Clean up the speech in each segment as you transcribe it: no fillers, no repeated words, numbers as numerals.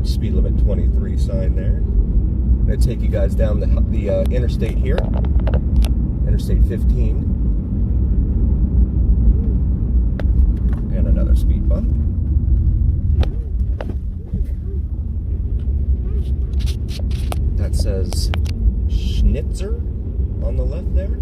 Speed limit 23 sign there. I'm going to take you guys down the interstate here. Interstate 15. And another speed bump. That says Schnitzer on the left there.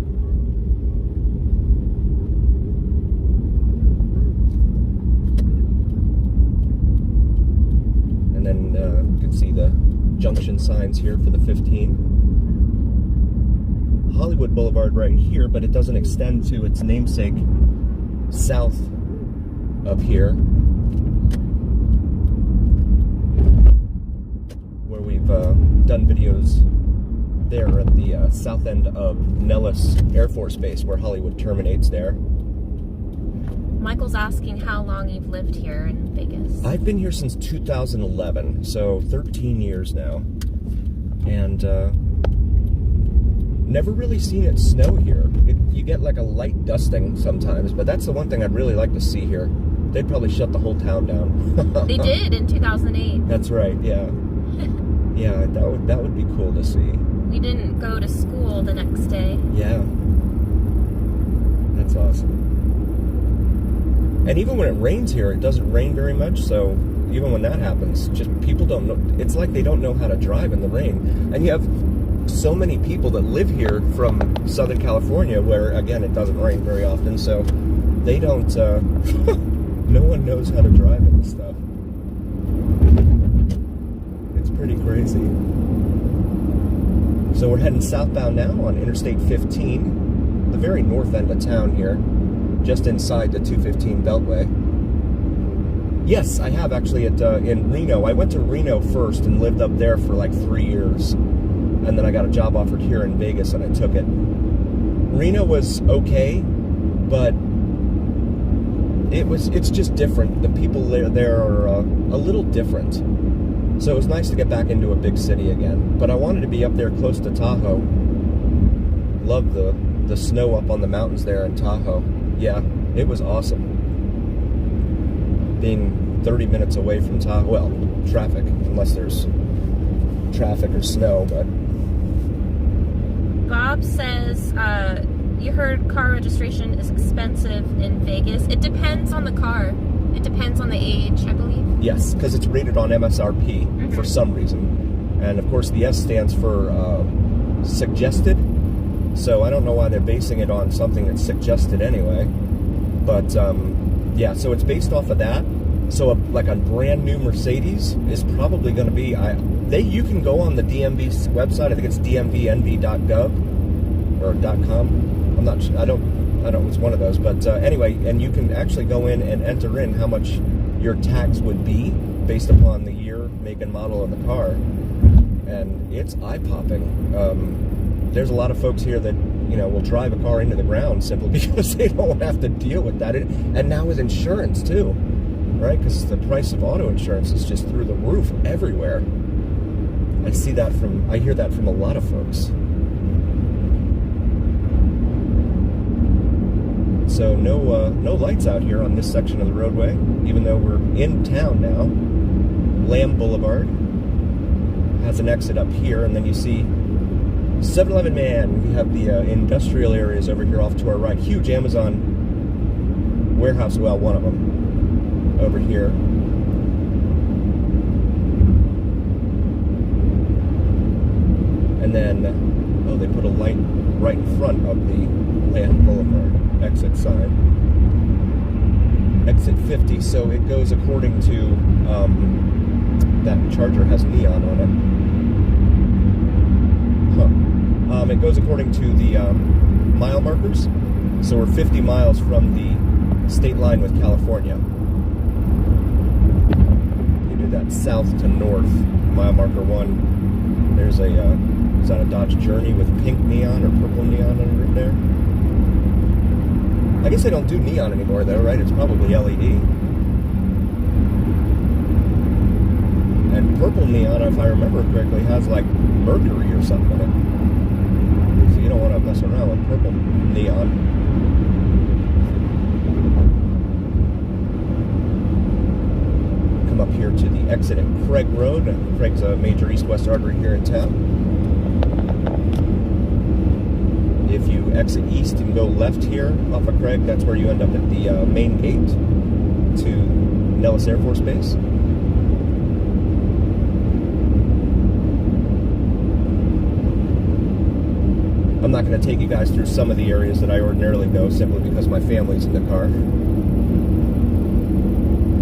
And then you can see the junction signs here for the 15. Hollywood Boulevard right here, but it doesn't extend to its namesake south of here, where we've done videos there at the south end of Nellis Air Force Base, where Hollywood terminates there. Michael's asking how long you've lived here in Vegas. I've been here since 2011, so 13 years now. And never really seen it snow here. You get like a light dusting sometimes, but that's the one thing I'd really like to see here. They'd probably shut the whole town down. They did in 2008. That's right, yeah. Yeah, that would be cool to see. We didn't go to school the next day. Yeah. That's awesome. And even when it rains here, it doesn't rain very much, so even when that happens, just people don't know. It's like they don't know how to drive in the rain. And you have so many people that live here from Southern California, where, again, it doesn't rain very often, so they don't, no one knows how to drive in this stuff. It's pretty crazy. So we're heading southbound now on Interstate 15, the very north end of town here, just inside the 215 Beltway. Yes, I have actually in Reno. I went to Reno first and lived up there for like 3 years. And then I got a job offered here in Vegas and I took it. Reno was okay, but it's just different. The people there are a little different. So it was nice to get back into a big city again. But I wanted to be up there close to Tahoe. Love the snow up on the mountains there in Tahoe. Yeah, it was awesome. Being 30 minutes away from Tahoe, well, traffic, unless there's traffic or snow, but... Bob says, you heard car registration is expensive in Vegas. It depends on the car. It depends on the age, I believe. Yes, because it's rated on MSRP for some reason. And, of course, the S stands for suggested. So I don't know why they're basing it on something that's suggested anyway. But, yeah, so it's based off of that. So, like a brand new Mercedes is probably going to be... you can go on the DMV's website. I think it's dmvnv.gov or .com. I'm not sure. I don't. It's one of those. But anyway, and you can actually go in and enter in how much your tax would be based upon the year, make, and model of the car, and it's eye-popping. There's a lot of folks here that will drive a car into the ground simply because they don't have to deal with that. And now with insurance too, right? Because the price of auto insurance is just through the roof everywhere. I hear that from a lot of folks. So no lights out here on this section of the roadway, even though we're in town now. Lamb Boulevard has an exit up here, and then you see 7-Eleven Man. We have the industrial areas over here off to our right. Huge Amazon warehouse, well, one of them over here. And then, they put a light right in front of the Lamb Boulevard exit sign. Exit 50, so it goes according to, that Charger has neon on it. It goes according to the mile markers, so we're 50 miles from the state line with California. You do that south to north, mile marker 1. There's is that a Dodge Journey with pink neon or purple neon under it there? I guess they don't do neon anymore though, right? It's probably LED. And purple neon, if I remember correctly, has like mercury or something in it. So you don't want to mess around with purple neon. Come up here to the exit at Craig Road. Craig's a major east-west artery here in town. If you exit east and go left here off of Craig, that's where you end up at the main gate to Nellis Air Force Base. I'm not going to take you guys through some of the areas that I ordinarily go, simply because my family's in the car.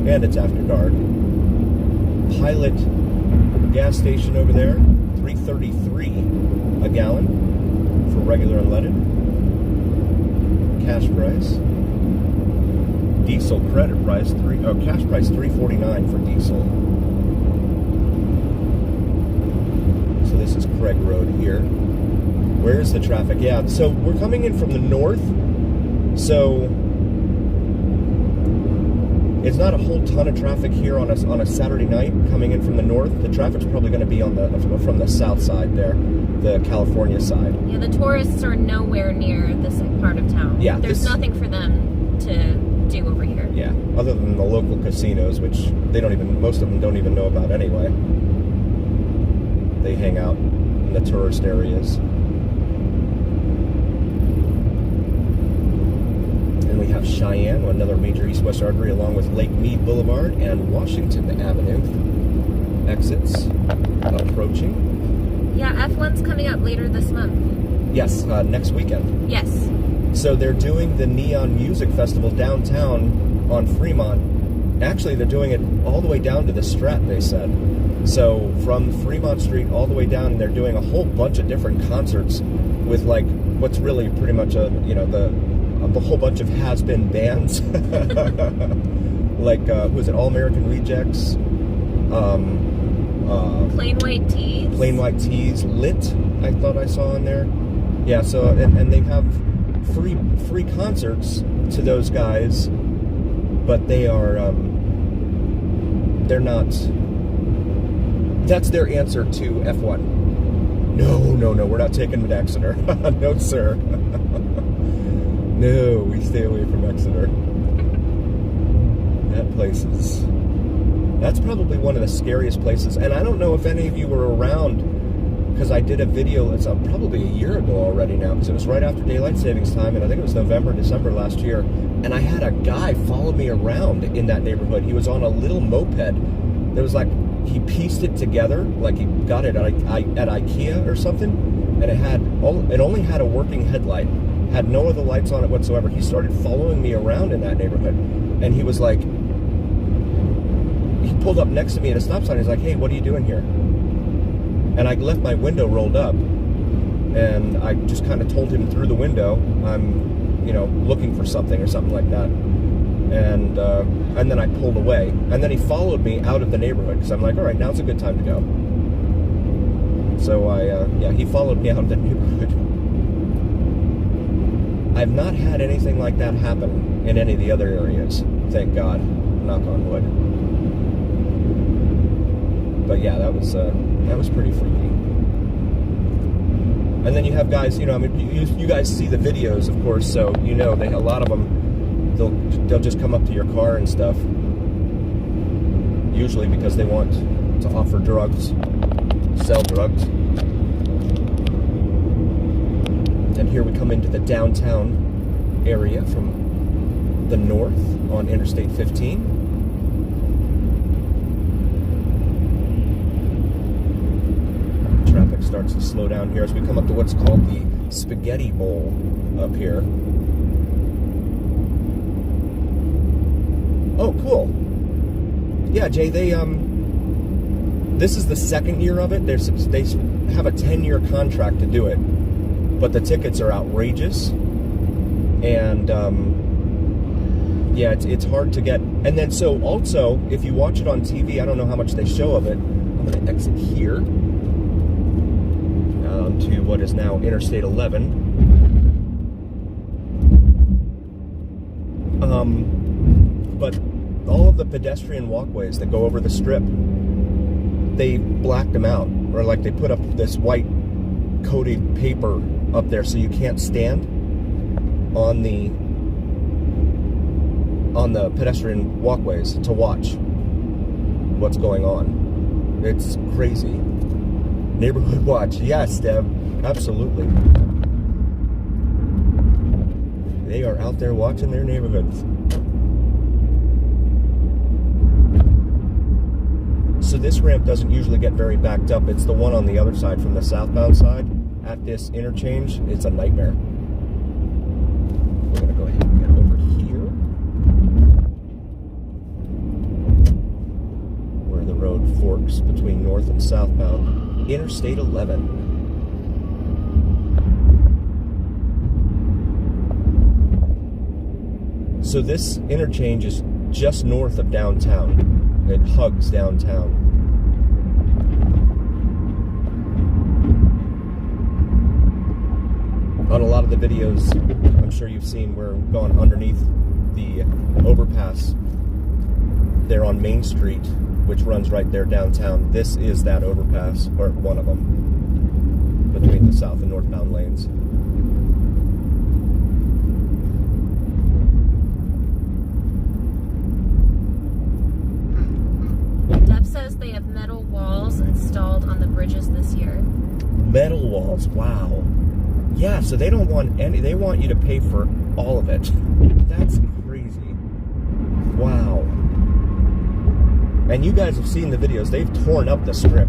And it's after dark. Pilot gas station over there, $3.33 a gallon for regular unleaded. Cash price. Diesel credit price, cash price $3.49 for diesel. So this is Craig Road here. Where's the traffic? Yeah, so we're coming in from the north, so it's not a whole ton of traffic here on a Saturday night coming in from the north. The traffic's probably going to be from the south side there, the California side. Yeah, the tourists are nowhere near this part of town. Yeah, there's nothing for them to do over here. Yeah, other than the local casinos, which most of them don't even know about anyway. They hang out in the tourist areas. We have Cheyenne, another major east-west artery, along with Lake Mead Boulevard and Washington Avenue. Exits approaching. Yeah, F1's coming up later this month. Yes, next weekend. Yes. So they're doing the Neon Music Festival downtown on Fremont. Actually, they're doing it all the way down to the Strat, they said. So from Fremont Street all the way down, and they're doing a whole bunch of different concerts with like what's really pretty much a whole bunch of has-been bands. Like, was it All American Rejects? Plain White Tees. Plain White Tees. Lit, I thought I saw in there. Yeah, so, and they have free concerts to those guys, but they are, they're not, that's their answer to F1. No, we're not taking them to Exeter. No, sir. No, we stay away from Exeter. That place that's probably one of the scariest places. And I don't know if any of you were around, because I did a video, it's probably a year ago already now, because it was right after Daylight Savings Time, and I think it was November, December last year. And I had a guy follow me around in that neighborhood. He was on a little moped. There was like, he pieced it together, like he got it at IKEA or something, and it only had a working headlight. Had no other lights on it whatsoever. He started following me around in that neighborhood. And he was like, he pulled up next to me at a stop sign. He's like, hey, what are you doing here? And I left my window rolled up. And I just kind of told him through the window, I'm, looking for something or something like that. And then I pulled away. And then he followed me out of the neighborhood because I'm like, all right, now's a good time to go. So he followed me out of the neighborhood. I've not had anything like that happen in any of the other areas, thank God, knock on wood. But yeah, that was pretty freaky. And then you have guys, you guys see the videos, of course, so a lot of them, they'll just come up to your car and stuff, usually because they want to offer drugs, sell drugs. And here we come into the downtown area from the north on Interstate 15. Traffic starts to slow down here as we come up to what's called the Spaghetti Bowl up here. Oh, cool. Yeah, Jay, this is the second year of it. They have a 10-year contract to do it. But the tickets are outrageous, and it's hard to get. And then so also, if you watch it on TV, I don't know how much they show of it. I'm going to exit here to what is now Interstate 11. But all of the pedestrian walkways that go over the strip, they blacked them out, or like they put up this white coated paper up there so you can't stand on the pedestrian walkways to watch. what's going on. It's crazy. Neighborhood watch. Yes, Deb. Absolutely. They are out there watching their neighborhoods. So this ramp doesn't usually get very backed up. It's the one on the other side from the southbound side. At this interchange, it's a nightmare. We're going to go ahead and get over here, where the road forks between north and southbound. Interstate 11. So this interchange is just north of downtown. It hugs downtown. On a lot of the videos, I'm sure you've seen, we're going underneath the overpass there on Main Street, which runs right there downtown. This is that overpass, or one of them, between the south and northbound lanes. Deb says they have metal walls installed on the bridges this year. Metal walls, wow. Yeah, so they don't want any, they want you to pay for all of it. That's crazy. Wow. And you guys have seen the videos, they've torn up the strip.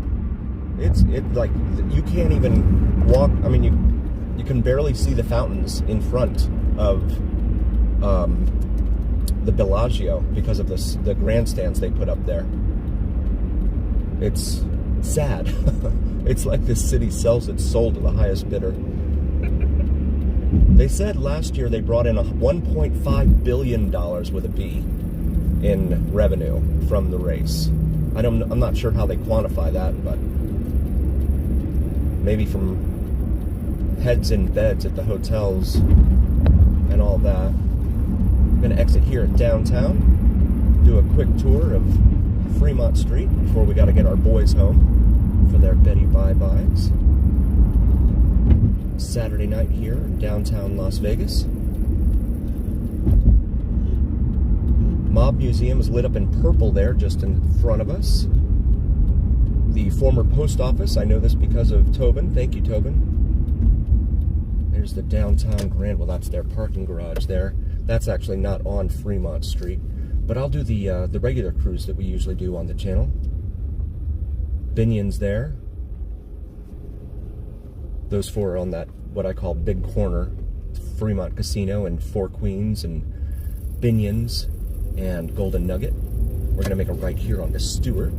It's like, you can't even walk, I mean, you can barely see the fountains in front of the Bellagio because of the grandstands they put up there. It's sad. It's like this city sells its soul to the highest bidder. They said last year they brought in $1.5 billion with a B in revenue from the race. I'm not sure how they quantify that, but maybe from heads in beds at the hotels and all that. I'm going to exit here at downtown, do a quick tour of Fremont Street before we got to get our boys home for their Betty Bye-Byes. Saturday night here in downtown Las Vegas. Mob Museum is lit up in purple there just in front of us. The former post office, I know this because of Tobin. Thank you, Tobin. There's the downtown Grand, well, that's their parking garage there. That's actually not on Fremont Street, but I'll do the regular cruise that we usually do on the channel. Binion's there. Those four are on that, what I call big corner. Fremont Casino and Four Queens and Binion's and Golden Nugget. We're going to make a right here on the Stewart.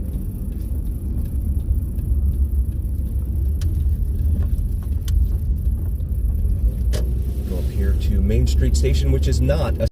Go up here to Main Street Station, which is not a